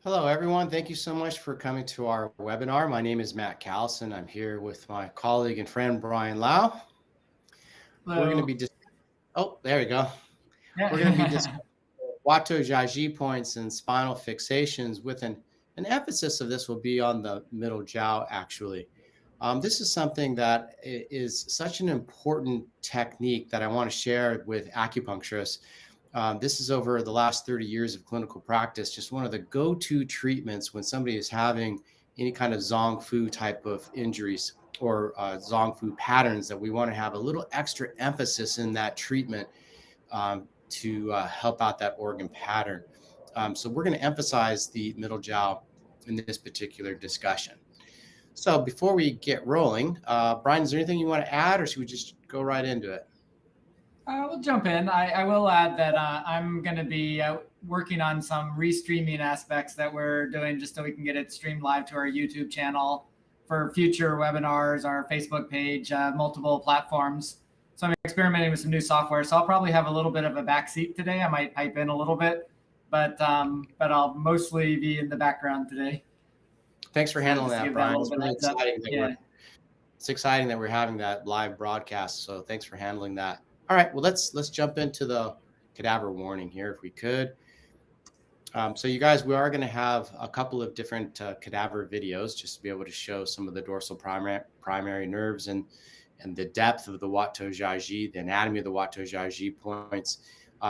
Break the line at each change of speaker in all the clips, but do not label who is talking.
Hello, everyone. Thank you so much for coming to our webinar. My name is Matt Callison. I'm here with my colleague and friend, Brian Lau. We're going to
Hello.
be oh, there we go. We're going to be
Yeah.
discussing Wato-Jaji points and spinal fixations with an emphasis of this will be on the middle jiao, actually. This is something that is such an important technique that I want to share with acupuncturists. This is over the last 30 years of clinical practice, just one of the go-to treatments when somebody is having any kind of Zong Fu type of injuries or Zong Fu patterns that we want to have a little extra emphasis in that treatment to help out that organ pattern. So we're going to emphasize the middle jiao in this particular discussion. So before we get rolling, Brian, is there anything you want to add or should we just go right into it?
We'll jump in. I will add that I'm going to be working on some restreaming aspects that we're doing just so we can get it streamed live to our YouTube channel for future webinars, our Facebook page, multiple platforms. So I'm experimenting with some new software. So I'll probably have a little bit of a backseat today. I might pipe in a little bit, but I'll mostly be in the background today.
Thanks for handling
Just to
that,
give that a
Brian.
little
It's
bit of
really
heads up.
exciting that we're
Yeah.
it's exciting that we're having that live broadcast. So thanks for handling that. All right, well let's jump into the cadaver warning here if we could. So you guys, we are going to have a couple of different cadaver videos just to be able to show some of the dorsal primary nerves and the depth of the Wato-Jaji, the anatomy of the Wato-Jaji points.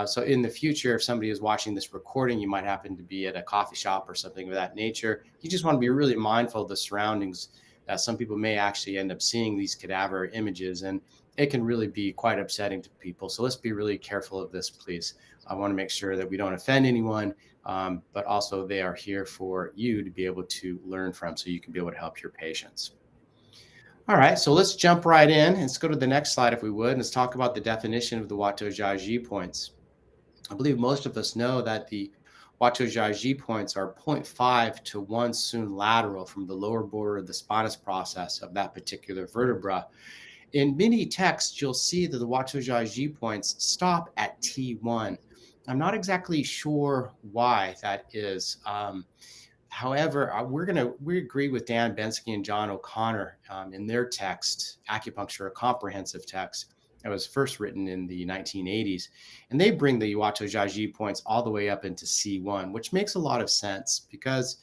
So in the future, if somebody is watching this recording, you might happen to be at a coffee shop or something of that nature. You just want to be really mindful of the surroundings. Some people may actually end up seeing these cadaver images, and it can really be quite upsetting to people. So let's be really careful of this, please. I want to make sure that we don't offend anyone, but also they are here for you to be able to learn from so you can be able to help your patients. All right, so let's jump right in. Let's go to the next slide if we would, and let's talk about the definition of the Wato-Jaji points. I believe most of us know that the Wato-Jaji points are 0.5 to 1 Sun lateral from the lower border of the spinous process of that particular vertebra. In many texts, you'll see that the Wato-Jaji points stop at T1. I'm not exactly sure why that is. However, we agree with Dan Bensky and John O'Connor in their text, Acupuncture, a Comprehensive Text, that was first written in the 1980s. And they bring the Wato-Jaji points all the way up into C1, which makes a lot of sense because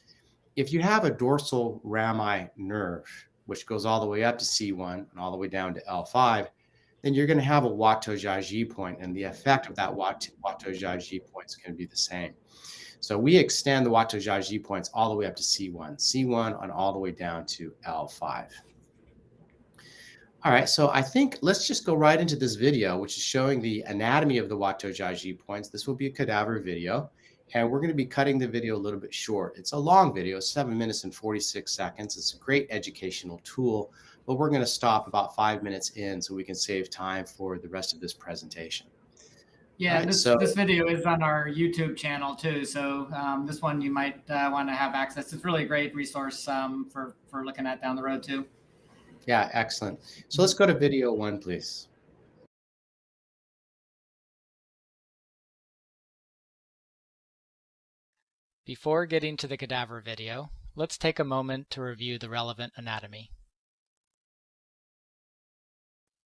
if you have a dorsal rami nerve, which goes all the way up to C1 and all the way down to L5, then you're going to have a Wato-Jaji point, and the effect of that Wato-Jaji point is going to be the same. So we extend the Wato-Jaji points all the way up to C1 on all the way down to L5. All right, so I think let's just go right into this video, which is showing the anatomy of the Wato-Jaji points. This will be a cadaver video, and we're going to be cutting the video a little bit short. It's a long video, 7 minutes and 46 seconds. It's a great educational tool, but we're going to stop about 5 minutes in so we can save time for the rest of this presentation. All
Yeah,
right,
this
so
this video is on our YouTube channel too. So this one you might want to have access. It's really a great resource for looking at down the road too.
yeah, excellent. So let's go to video one, please.
Before getting to the cadaver video, let's take a moment to review the relevant anatomy.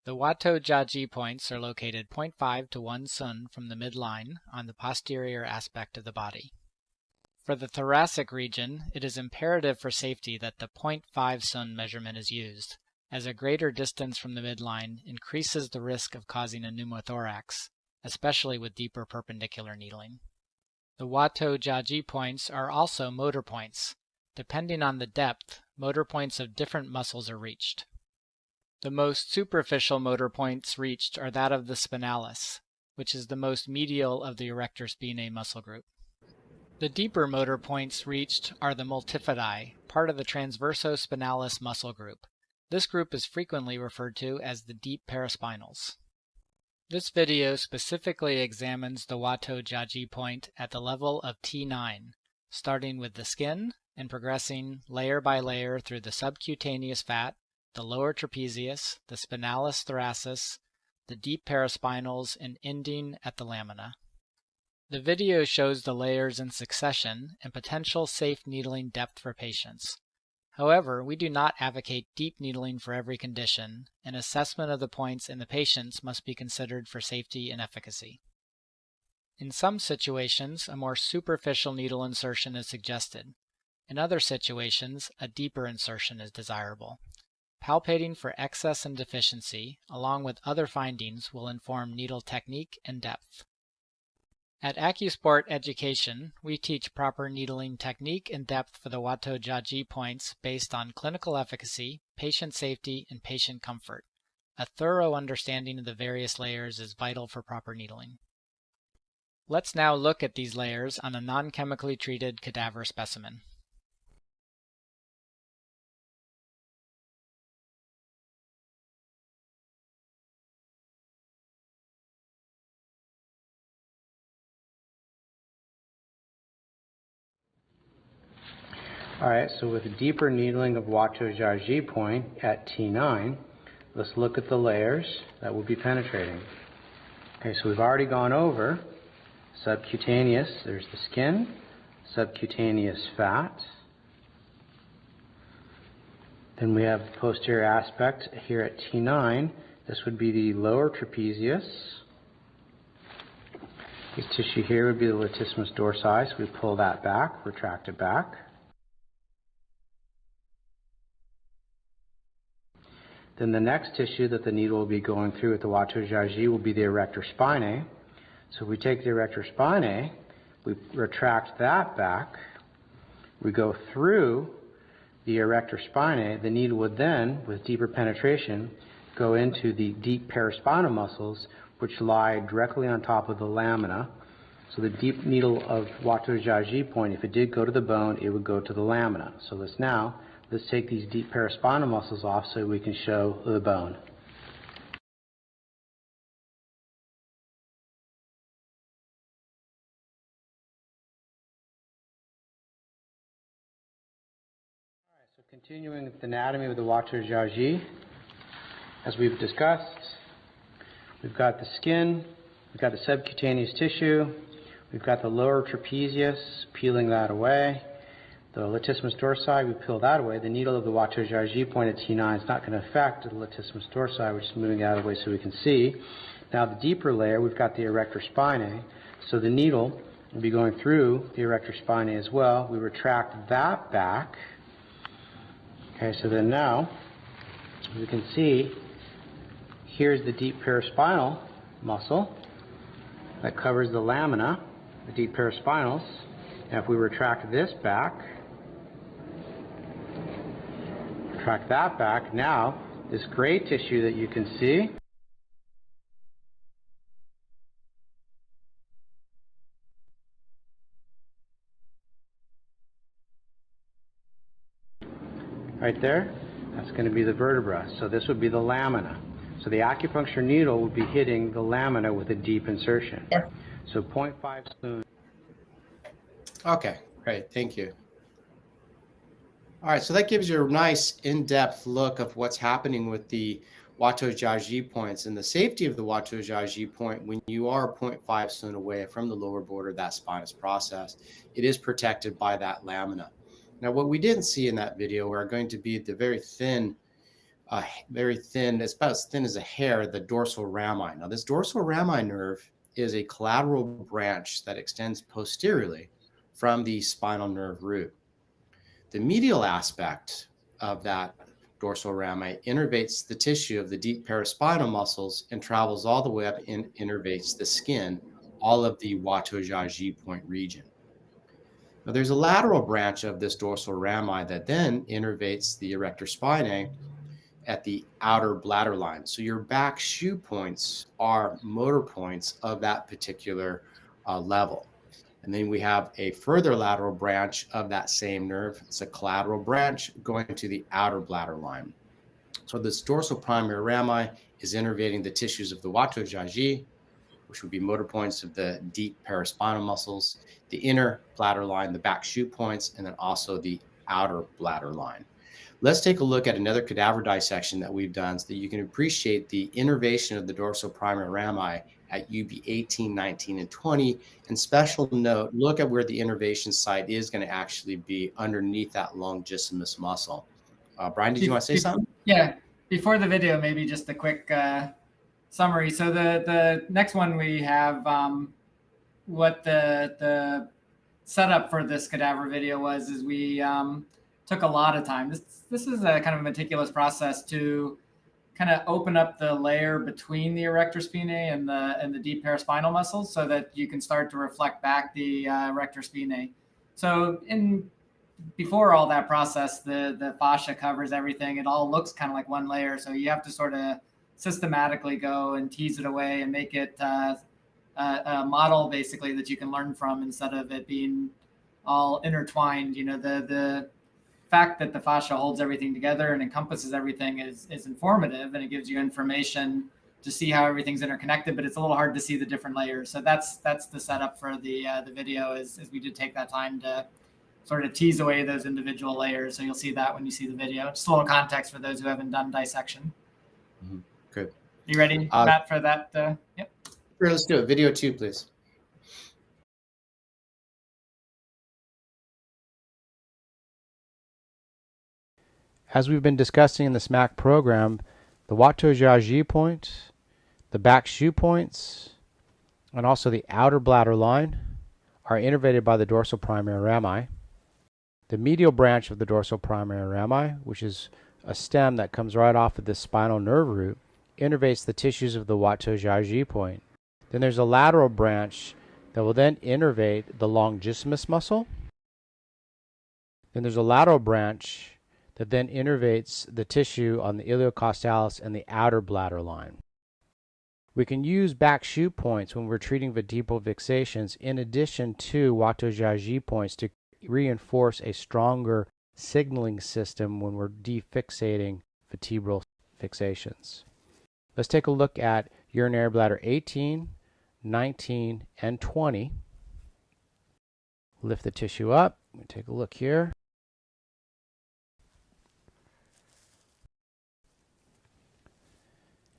The Wato-Jaji points are located 0.5 to 1 Sun from the midline on the posterior aspect of the body. For the thoracic region, it is imperative for safety that the 0.5 Sun measurement is used, as a greater distance from the midline increases the risk of causing a pneumothorax, especially with deeper perpendicular needling. The Wato-Jaji points are also motor points. Depending on the depth, motor points of different muscles are reached. The most superficial motor points reached are that of the spinalis, which is the most medial of the erector spinae muscle group. The deeper motor points reached are the multifidi, part of the transversospinalis muscle group. This group is frequently referred to as the deep paraspinals. This video specifically examines the Wato-Jaji point at the level of T9, starting with the skin and progressing layer by layer through the subcutaneous fat, the lower trapezius, the spinalis thoracis, the deep paraspinals, and ending at the lamina. The video shows the layers in succession and potential safe needling depth for patients. However, we do not advocate deep needling for every condition, and assessment of the points in the patients must be considered for safety and efficacy. In some situations, a more superficial needle insertion is suggested. In other situations, a deeper insertion is desirable. Palpating for excess and deficiency, along with other findings, will inform needle technique and depth. At AccuSport Education, we teach proper needling technique and depth for the Wato Jiaji points based on clinical efficacy, patient safety, and patient comfort. A thorough understanding of the various layers is vital for proper needling. Let's now look at these layers on a non-chemically treated cadaver specimen.
All right, so with a deeper needling of Wato Jiaji point at T9, let's look at the layers that will be penetrating. Okay, so we've already gone over subcutaneous, there's the skin, subcutaneous fat. Then we have the posterior aspect here at T9. This would be the lower trapezius. This tissue here would be the latissimus dorsi, so we pull that back, retract it back. Then the next tissue that the needle will be going through with the Wato Jiaji will be the erector spinae. So if we take the erector spinae, we retract that back, we go through the erector spinae, the needle would then, with deeper penetration, go into the deep paraspinal muscles, which lie directly on top of the lamina. So the deep needle of Wato Jiaji point, if it did go to the bone, it would go to the lamina. So let's take these deep paraspinal muscles off so we can show the bone. All right, so continuing with the anatomy of the Wato Jiaji, as we've discussed, we've got the skin, we've got the subcutaneous tissue, we've got the lower trapezius, peeling that away. The latissimus dorsi, we peel that away. The needle of the Wato Jiaji point at T9 is not going to affect the latissimus dorsi. We're just moving it out of the way so we can see. Now the deeper layer, we've got the erector spinae. So the needle will be going through the erector spinae as well. We retract that back. Okay, so then now, as we can see, here's the deep paraspinal muscle that covers the lamina, the deep paraspinals. Now if we retract this back, retract that back, now this gray tissue that you can see right there, that's going to be the vertebra. So this would be the lamina. So the acupuncture needle would be hitting the lamina with a deep insertion. So 0.5 spoon.
Okay, great, thank you. All right, so that gives you a nice in-depth look of what's happening with the Wato Jiaji points and the safety of the Wato Jiaji point when you are 0.5 cent away from the lower border of that spinous process. It is protected by that lamina. Now, what we didn't see in that video are going to be the very thin, it's about as thin as a hair, the dorsal rami. Now, this dorsal rami nerve is a collateral branch that extends posteriorly from the spinal nerve root. The medial aspect of that dorsal rami innervates the tissue of the deep paraspinal muscles and travels all the way up and innervates the skin, all of the Wato Jiaji point region. Now, there's a lateral branch of this dorsal rami that then innervates the erector spinae at the outer bladder line. So your back shoe points are motor points of that particular level. And then we have a further lateral branch of that same nerve. It's a collateral branch going to the outer bladder line. So this dorsal primary rami is innervating the tissues of the Wato Jiaji, which would be motor points of the deep paraspinal muscles, the inner bladder line, the back shoe points, and then also the outer bladder line. Let's take a look at another cadaver dissection that we've done so that you can appreciate the innervation of the dorsal primary rami at UB 18, 19, and 20. And special note, look at where the innervation site is going to actually be underneath that longissimus muscle. Brian, did you want to say something?
Yeah, before the video, maybe just a quick summary. So the next one we have what the setup for this cadaver video was is we took a lot of time. This is a kind of meticulous process to kind of open up the layer between the erector spinae and the deep paraspinal muscles so that you can start to reflect back the erector spinae. So before all that process, the fascia covers everything. It all looks kind of like one layer. So you have to sort of systematically go and tease it away and make it a model basically that you can learn from instead of it being all intertwined. You know, the fact that the fascia holds everything together and encompasses everything is informative, and it gives you information to see how everything's interconnected, but it's a little hard to see the different layers. So that's the setup for the video is we did take that time to sort of tease away those individual layers. So you'll see that when you see the video. Just a little context for those who haven't done dissection.
Mm-hmm. Good.
You ready, Matt, for that? Yep.
Sure, let's do it. Video 2, please.
As we've been discussing in the SMAC program, the Watteau-Jagy point, the back shoe points, and also the outer bladder line are innervated by the dorsal primary rami. The medial branch of the dorsal primary rami, which is a stem that comes right off of the spinal nerve root, innervates the tissues of the Watteau-Jagy point. Then there's a lateral branch that will then innervate the longissimus muscle. Then there's a lateral branch that then innervates the tissue on the iliocostalis and the outer bladder line. We can use back shoe points when we're treating vertebral fixations in addition to Watteau-Jagy points to reinforce a stronger signaling system when we're defixating vertebral fixations. Let's take a look at urinary bladder 18, 19, and 20. Lift the tissue up. We take a look here.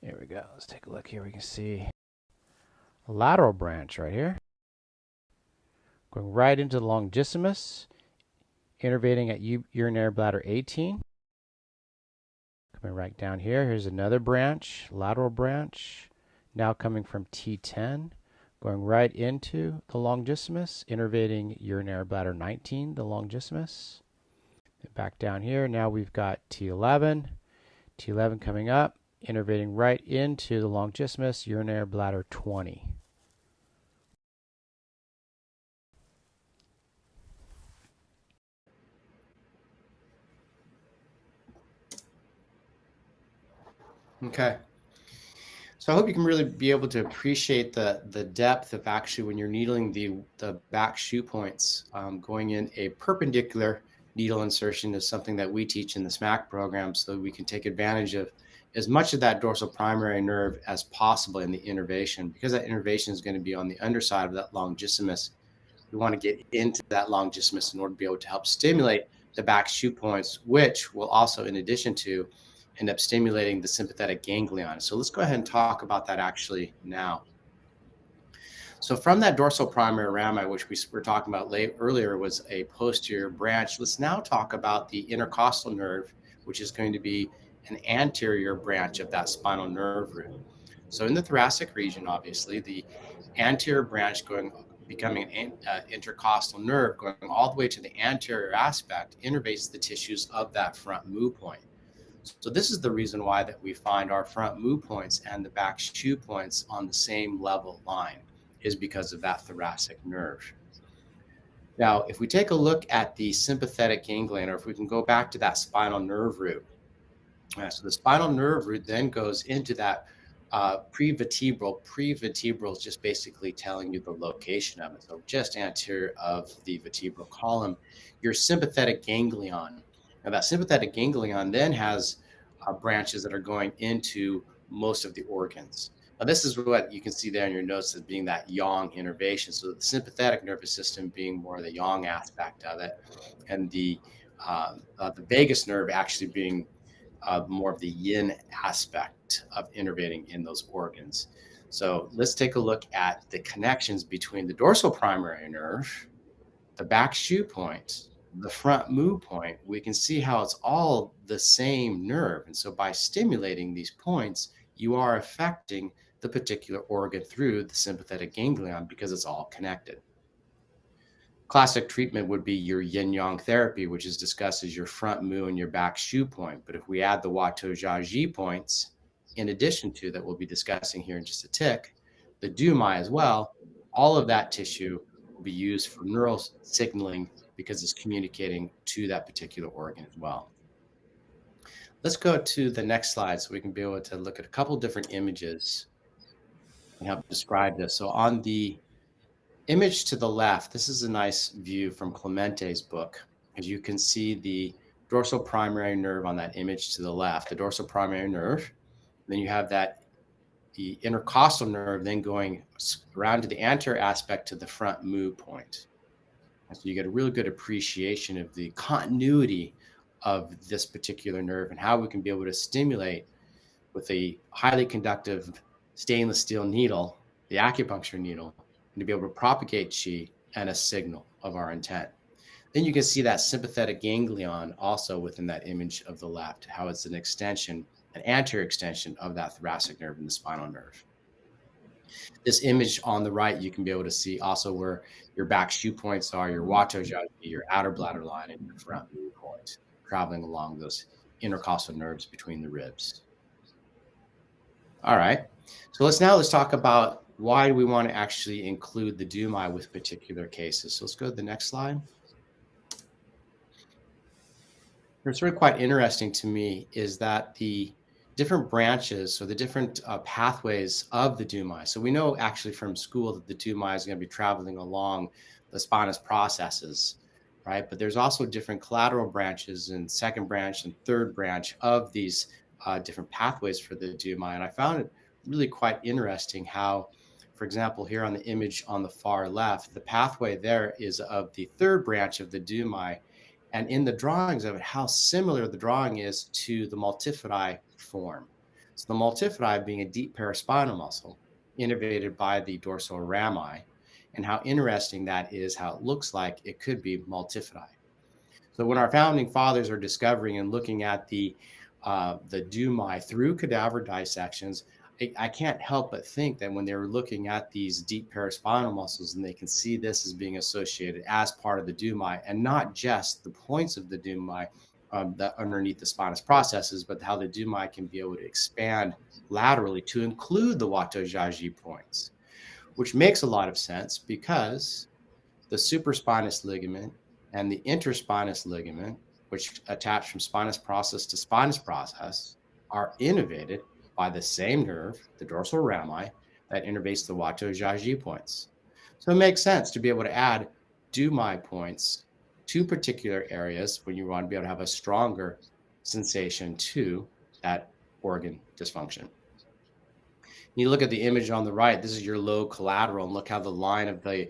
Here we go. Let's take a look here. We can see a lateral branch right here. Going right into the longissimus, innervating at urinary bladder 18. Coming right down here. Here's another branch, lateral branch. Now coming from T10, going right into the longissimus, innervating urinary bladder 19, the longissimus. Back down here, now we've got T11. T11 coming up, innervating right into the longissimus, urinary bladder 20.
Okay. So I hope you can really be able to appreciate the depth of actually when you're needling the back shoe points. Going in a perpendicular needle insertion is something that we teach in the SMAC program so that we can take advantage of as much of that dorsal primary nerve as possible in the innervation. Because that innervation is going to be on the underside of that longissimus, we want to get into that longissimus in order to be able to help stimulate the back shoe points, which will also, in addition to, end up stimulating the sympathetic ganglion. So let's go ahead and talk about that actually now. So from that dorsal primary rami, which we were talking about earlier, was a posterior branch. Let's now talk about the intercostal nerve, which is going to be an anterior branch of that spinal nerve root. So in the thoracic region, obviously, the anterior branch becoming an intercostal nerve going all the way to the anterior aspect innervates the tissues of that front mu point. So this is the reason why that we find our front mu points and the back shoe points on the same level line, is because of that thoracic nerve. Now, if we take a look at the sympathetic ganglion, or if we can go back to that spinal nerve root. So the spinal nerve root then goes into that prevertebral. Prevertebral is just basically telling you the location of it. So just anterior of the vertebral column, your sympathetic ganglion. Now that sympathetic ganglion then has branches that are going into most of the organs. Now this is what you can see there in your notes as being that yang innervation. So the sympathetic nervous system being more the yang aspect of it, and the vagus nerve actually being more of the yin aspect of innervating in those organs. So let's take a look at the connections between the dorsal primary nerve, the back shu point, the front mu point. We can see how it's all the same nerve. And so by stimulating these points, you are affecting the particular organ through the sympathetic ganglion because it's all connected. Classic treatment would be your yin-yang therapy, which is discussed as your front mu and your back shu point. But if we add the Wato Jiaji points, in addition to that we'll be discussing here in just a tick, the Dumai as well, all of that tissue will be used for neural signaling because it's communicating to that particular organ as well. Let's go to the next slide so we can be able to look at a couple different images and help describe this. So on the image to the left, this is a nice view from Clemente's book, as you can see the dorsal primary nerve on that image to the left, the dorsal primary nerve. Then you have the intercostal nerve then going around to the anterior aspect to the front mu point. And so you get a really good appreciation of the continuity of this particular nerve and how we can be able to stimulate with a highly conductive stainless steel needle, the acupuncture needle, and to be able to propagate qi and a signal of our intent. Then you can see that sympathetic ganglion also within that image of the left, how it's an extension, an anterior extension of that thoracic nerve and the spinal nerve. This image on the right, you can be able to see also where your back shu points are, your Wato Jiaji, your outer bladder line, and your front mu point, traveling along those intercostal nerves between the ribs. All right, so let's talk about why do we want to actually include the Dumai with particular cases. So let's go to the next slide. What's really quite interesting to me is that the different branches or the different pathways of the Dumai. So we know actually from school that the Dumai is going to be traveling along the spinous processes, right? But there's also different collateral branches and second branch and third branch of these different pathways for the Dumai. And I found it really quite interesting how, for example, here on the image on the far left, the pathway there is of the third branch of the Dumai. And in the drawings of it, how similar the drawing is to the multifidi form. So the multifidi being a deep paraspinal muscle innervated by the dorsal rami, and how interesting that is, how it looks like it could be multifidi. So when our founding fathers are discovering and looking at the Dumai through cadaver dissections, I can't help but think that when they were looking at these deep paraspinal muscles and they can see this as being associated as part of the Dumai and not just the points of the Dumai that underneath the spinous processes, but how the Dumai can be able to expand laterally to include the Wato Jiaji points, which makes a lot of sense because the supraspinous ligament and the interspinous ligament, which attach from spinous process to spinous process, are innervated by the same nerve, the dorsal rami, that innervates the Wato Jiaji points. So it makes sense to be able to add Dumai points to particular areas when you want to be able to have a stronger sensation to that organ dysfunction. You look at the image on the right, this is your low collateral, and look how the line of the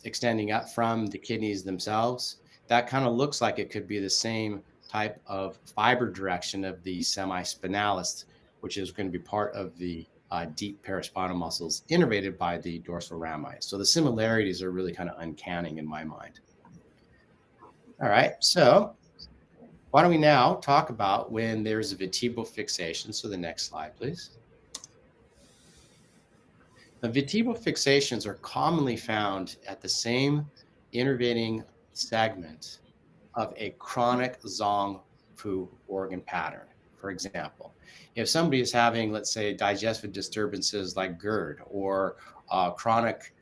extending up from the kidneys themselves, that kind of looks like it could be the same type of fiber direction of the semispinalis, which is going to be part of the deep paraspinal muscles innervated by the dorsal rami. So the similarities are really kind of uncanny in my mind. All right, so why don't we now talk about when there's a vertebral fixation. So the next slide, please. The vertebral fixations are commonly found at the same innervating segment of a chronic Zhong-Fu organ pattern. For example, if somebody is having, let's say, digestive disturbances like GERD or chronic,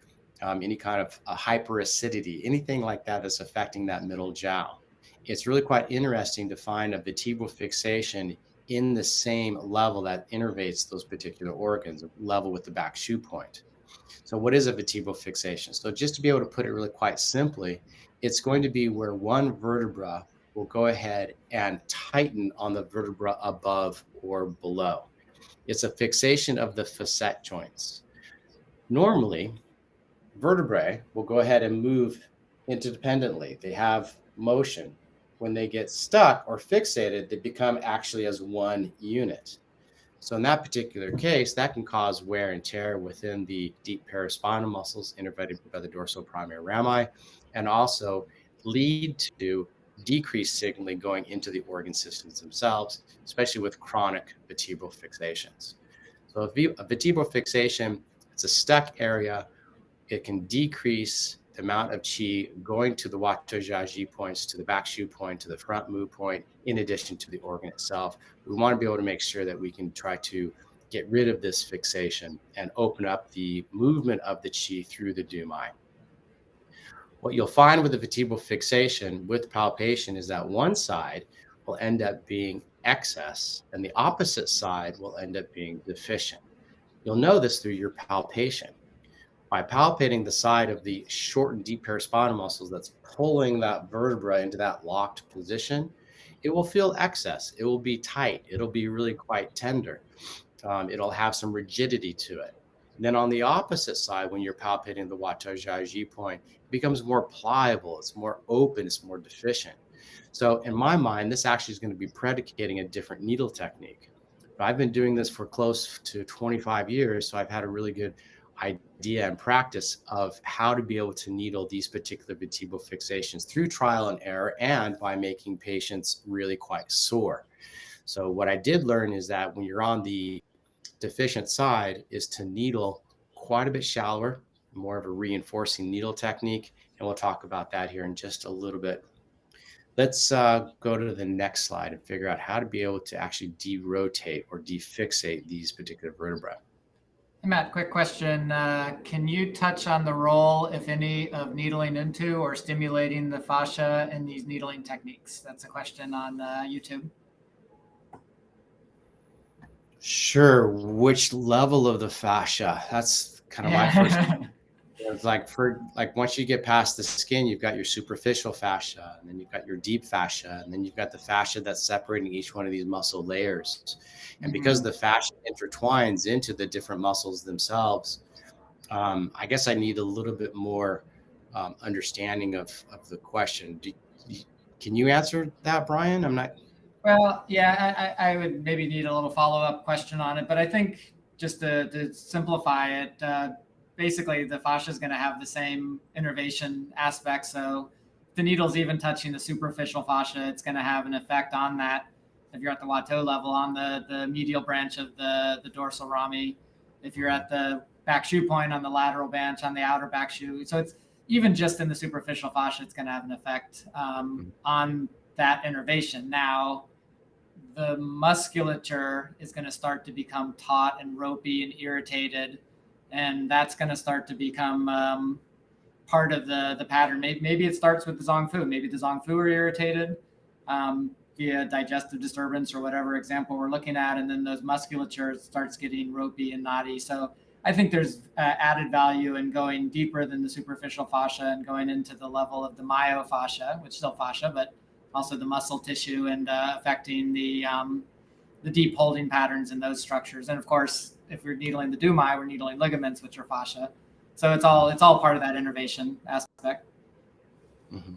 any kind of hyperacidity, anything like that that's affecting that middle jiao, it's really quite interesting to find a vertebral fixation in the same level that innervates those particular organs, level with the back shu point. So what is a vertebral fixation? So just to be able to put it really quite simply, it's going to be where one vertebra will go ahead and tighten on the vertebra above or below. It's a fixation of the facet joints. Normally, vertebrae will go ahead and move interdependently. They have motion. When they get stuck or fixated, they become actually as one unit. So in that particular case, that can cause wear and tear within the deep paraspinal muscles innervated by the dorsal primary rami, and also lead to decreased signaling going into the organ systems themselves, especially with chronic vertebral fixations. So a vertebral fixation, it's a stuck area. It can decrease the amount of qi going to the Wato-Jiaji points, to the back shu point, to the front mu point, in addition to the organ itself. We want to be able to make sure that we can try to get rid of this fixation and open up the movement of the qi through the dumai. What you'll find with the vertebral fixation with palpation is that one side will end up being excess and the opposite side will end up being deficient. You'll know this through your palpation. By palpating the side of the short and deep paraspinal muscles that's pulling that vertebra into that locked position, it will feel excess. It will be tight. It'll be really quite tender. It'll have some rigidity to it. And then on the opposite side, when you're palpating the Wato-Jiaji point, it becomes more pliable. It's more open. It's more deficient. So in my mind, this actually is going to be predicating a different needle technique. But I've been doing this for close to 25 years, so I've had a really good idea and practice of how to be able to needle these particular vertebral fixations through trial and error and by making patients really quite sore. So what I did learn is that when you're on the deficient side is to needle quite a bit shallower, more of a reinforcing needle technique. And we'll talk about that here in just a little bit. Let's go to the next slide and figure out how to be able to actually derotate or defixate these particular vertebrae.
Hey, Matt, quick question. Can you touch on the role, if any, of needling into or stimulating the fascia in these needling techniques? That's a question on YouTube.
Sure. Which level of the fascia? That's kind of my first. It's like once you get past the skin, you've got your superficial fascia, and then you've got your deep fascia, and then you've got the fascia that's separating each one of these muscle layers. And because the fascia intertwines into the different muscles themselves, I guess I need a little bit more understanding of the question. Can you answer that, Brian? I'm not.
Well, yeah, I would maybe need a little follow-up question on it, but I think just to simplify it, basically the fascia is going to have the same innervation aspect. So if the needle's even touching the superficial fascia, it's going to have an effect on that. If you're at the Wato level, on the medial branch of the dorsal rami, if you're at the back shu point, on the lateral branch, on the outer back shu. So it's even just in the superficial fascia, it's going to have an effect on that innervation. Now, the musculature is going to start to become taut and ropey and irritated, and that's going to start to become part of the pattern. Maybe it starts with the Zongfu. Maybe the Zongfu are irritated via digestive disturbance or whatever example we're looking at, and then those musculature starts getting ropey and knotty. So I think there's added value in going deeper than the superficial fascia and going into the level of the myofascia, which is still fascia, but also the muscle tissue, and affecting the deep holding patterns in those structures. And of course, if we're needling the dumai, we're needling ligaments, which are fascia. So it's all part of that innervation aspect.
Mm-hmm.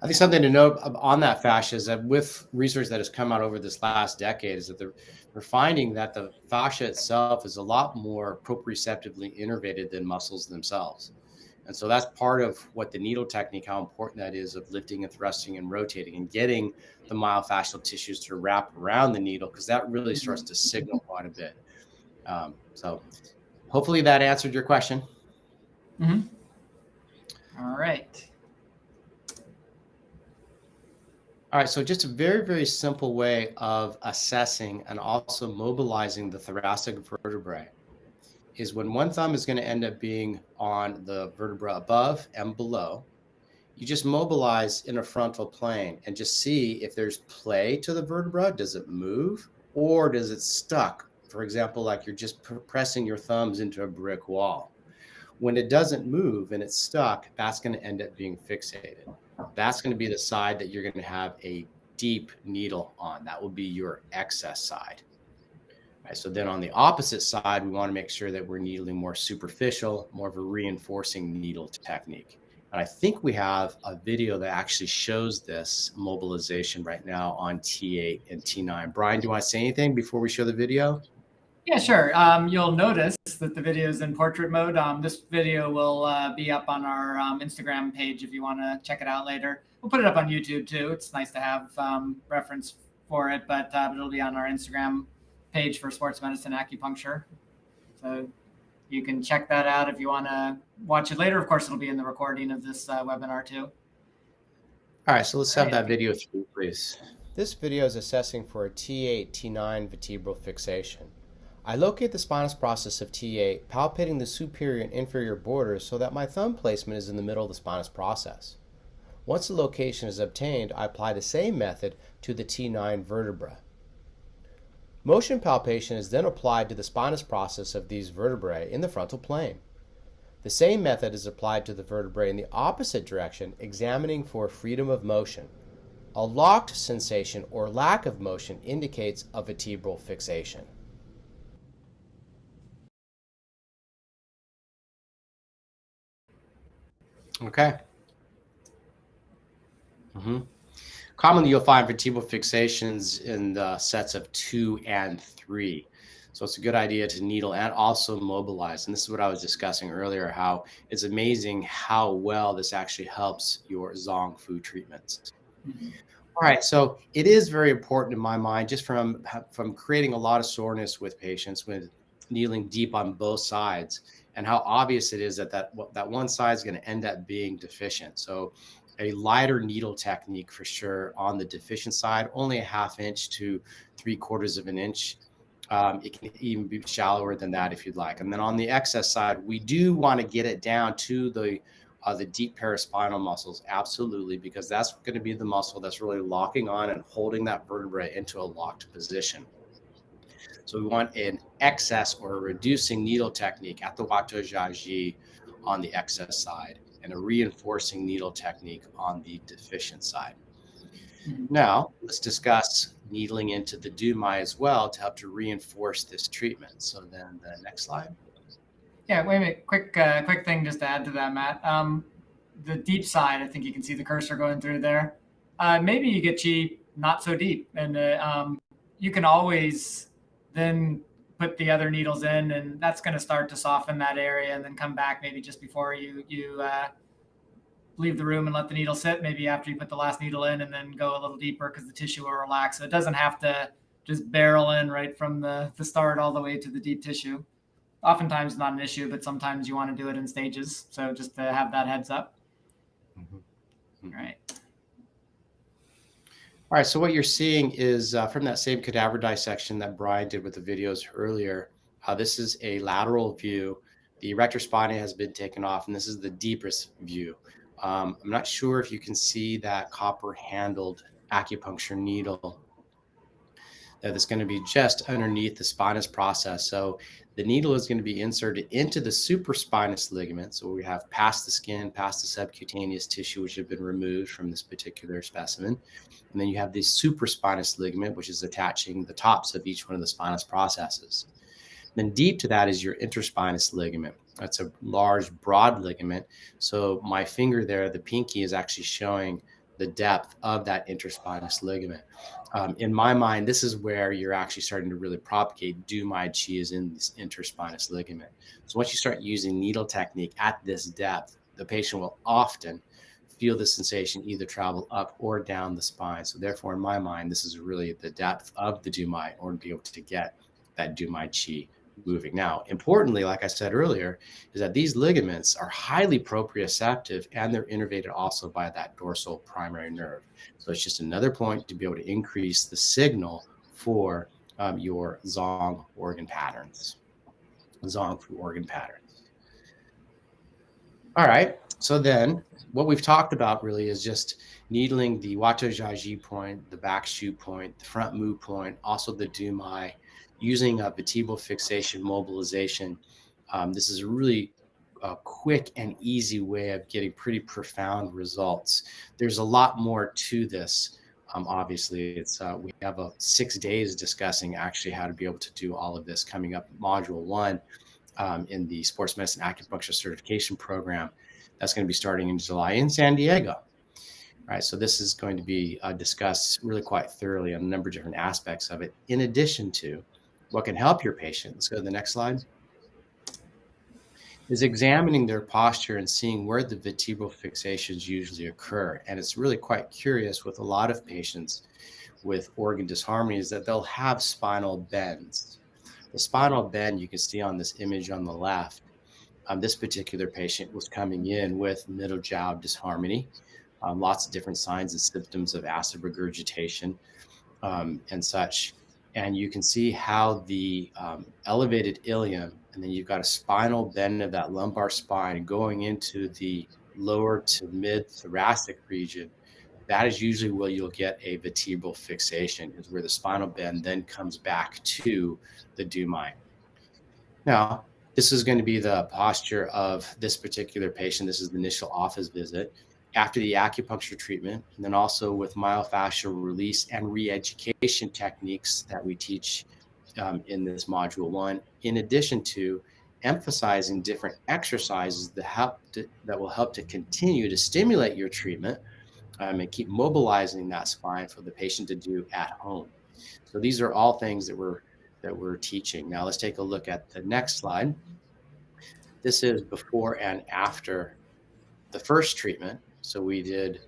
I think something to note on that fascia is that with research that has come out over this last decade is that they're finding that the fascia itself is a lot more proprioceptively innervated than muscles themselves. And so that's part of what the needle technique, how important that is of lifting and thrusting and rotating and getting the myofascial tissues to wrap around the needle, because that really starts to signal quite a bit. So hopefully that answered your question.
Mm-hmm. All right.
All right, so just a very, very simple way of assessing and also mobilizing the thoracic vertebrae is when one thumb is going to end up being on the vertebra above and below, you just mobilize in a frontal plane and just see if there's play to the vertebra. Does it move or does it stuck? For example, like you're just pressing your thumbs into a brick wall. When it doesn't move and it's stuck, that's going to end up being fixated. That's going to be the side that you're going to have a deep needle on. That will be your excess side. Right, so then on the opposite side, we want to make sure that we're needling more superficial, more of a reinforcing needle technique. And I think we have a video that actually shows this mobilization right now on T8 and T9. Brian, do you want to say anything before we show the video?
Yeah, sure. You'll notice that the video is in portrait mode. This video will be up on our Instagram page if you want to check it out later. We'll put it up on YouTube too. It's nice to have reference for it, but it'll be on our Instagram page for Sports Medicine Acupuncture. So you can check that out if you want to watch it later. Of course, it'll be in the recording of this webinar too.
All right, so let's have that video through, please.
This video is assessing for a T8, T9 vertebral fixation. I locate the spinous process of T8, palpating the superior and inferior borders so that my thumb placement is in the middle of the spinous process. Once the location is obtained, I apply the same method to the T9 vertebra. Motion palpation is then applied to the spinous process of these vertebrae in the frontal plane. The same method is applied to the vertebrae in the opposite direction, examining for freedom of motion. A locked sensation or lack of motion indicates a vertebral fixation.
Okay. Commonly, you'll find vertebral fixations in the sets of 2 and 3. So it's a good idea to needle and also mobilize. And this is what I was discussing earlier, how it's amazing how well this actually helps your Zong Fu treatments. All right, so it is very important in my mind, just from creating a lot of soreness with patients with needling deep on both sides, and how obvious it is that one side is going to end up being deficient. So a lighter needle technique for sure on the deficient side, only a 1/2 inch to 3/4 of an inch. It can even be shallower than that if you'd like. And then on the excess side, we do want to get it down to the deep paraspinal muscles, absolutely, because that's going to be the muscle that's really locking on and holding that vertebrae into a locked position. So we want an excess or a reducing needle technique at the Wato Jiaji on the excess side, and a reinforcing needle technique on the deficient side. Now, let's discuss needling into the Dumai as well to help to reinforce this treatment. So then the next slide.
Yeah, wait a minute. Quick thing just to add to that, Matt. The deep side, I think you can see the cursor going through there. Maybe you get Qi not so deep, and you can always then put the other needles in, and that's going to start to soften that area, and then come back maybe just before you leave the room and let the needle sit, maybe after you put the last needle in, and then go a little deeper because the tissue will relax. So it doesn't have to just barrel in right from the start all the way to the deep tissue. Oftentimes not an issue, but sometimes you want to do it in stages. So just to have that heads up. All right.
All right, so what you're seeing is from that same cadaver dissection that Brian did with the videos earlier, this is a lateral view. The erector spinae has been taken off, and this is the deepest view. I'm not sure if you can see that copper-handled acupuncture needle that's going to be just underneath the spinous process. So the needle is going to be inserted into the supraspinous ligament. So we have past the skin, past the subcutaneous tissue, which have been removed from this particular specimen. And then you have the supraspinous ligament, which is attaching the tops of each one of the spinous processes. Then deep to that is your interspinous ligament. That's a large, broad ligament. So my finger there, the pinky, is actually showing the depth of that interspinous ligament. In my mind, this is where you're actually starting to really propagate Dumai Qi, is in this interspinous ligament. So once you start using needle technique at this depth, the patient will often feel the sensation either travel up or down the spine. So therefore, in my mind, this is really the depth of the Dumai in order to be able to get that Dumai Qi moving. Now, importantly, like I said earlier, is that these ligaments are highly proprioceptive, and they're innervated also by that dorsal primary nerve. So it's just another point to be able to increase the signal for your Zong organ patterns, Zong Fu organ patterns. All right. So then what we've talked about really is just needling the Wato Jiaji point, the back shu point, the front mu point, also the Dumai, using a vertebral fixation mobilization. This is really a quick and easy way of getting pretty profound results. There's a lot more to this. Obviously, it's we have 6 days discussing actually how to be able to do all of this coming up, module 1 in the Sports Medicine Acupuncture Certification Program. That's going to be starting in July in San Diego. All right, so this is going to be discussed really quite thoroughly on a number of different aspects of it, in addition to what can help your patient. Let's go to the next slide. Is examining their posture and seeing where the vertebral fixations usually occur. And it's really quite curious with a lot of patients with organ disharmonies that they'll have spinal bends. The spinal bend you can see on this image on the left. This particular patient was coming in with middle jaw disharmony, lots of different signs and symptoms of acid regurgitation and such. And you can see how the elevated ilium, and then you've got a spinal bend of that lumbar spine going into the lower to mid thoracic region. That is usually where you'll get a vertebral fixation, is where the spinal bend then comes back to the Dumai. Now, this is going to be the posture of this particular patient. This is the initial office visit after the acupuncture treatment, and then also with myofascial release and re-education techniques that we teach in this module 1, in addition to emphasizing different exercises that will help to continue to stimulate your treatment and keep mobilizing that spine for the patient to do at home. So these are all things that we're teaching. Now let's take a look at the next slide. This is before and after the first treatment. So we did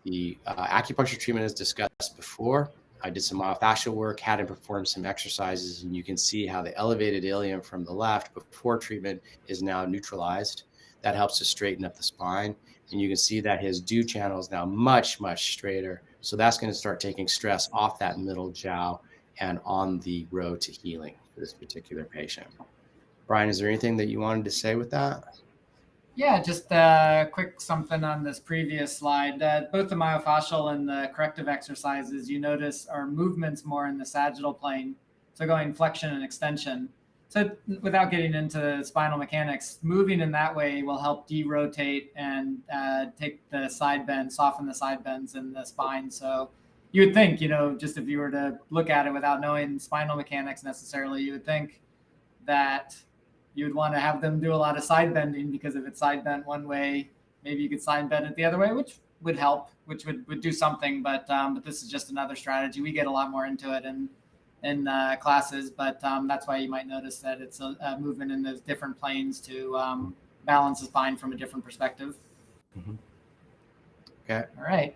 the acupuncture treatment as discussed before. I did some myofascial work, had him perform some exercises, and you can see how the elevated ilium from the left before treatment is now neutralized. That helps to straighten up the spine. And you can see that his dew channel is now much, much straighter. So that's going to start taking stress off that middle jowl and on the road to healing for this particular patient. Brian, is there anything that you wanted to say with that?
Yeah, just a quick something on this previous slide. Both the myofascial and the corrective exercises you notice are movements more in the sagittal plane. So going flexion and extension. So without getting into spinal mechanics, moving in that way will help derotate and take the side bend, soften the side bends in the spine. So you would think, just if you were to look at it without knowing spinal mechanics necessarily, you would think that you would want to have them do a lot of side bending, because if it's side bent one way, maybe you could side bend it the other way, which would help, which would do something. But this is just another strategy. We get a lot more into it in classes, but that's why you might notice that it's a movement in those different planes to balance the spine from a different perspective.
Mm-hmm. Okay.
All right.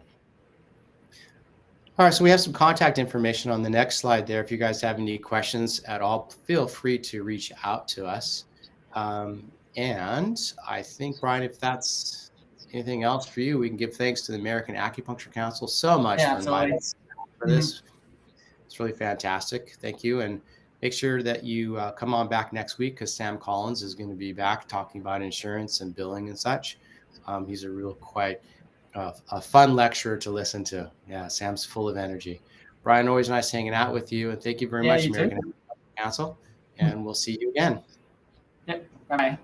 All right, so we have some contact information on the next slide there. If you guys have any questions at all, feel free to reach out to us. And I think, Brian, if that's anything else for you, we can give thanks to the American Acupuncture Council so much for inviting us for this. It's really fantastic. Thank you. And make sure that you come on back next week, because Sam Collins is going to be back talking about insurance and billing and such. He's a real quite a fun lecturer to listen to. Yeah, Sam's full of energy. Brian, always nice hanging out with you. And thank you very much, American Acupuncture Council. And we'll see you again.
Yep. Bye-bye.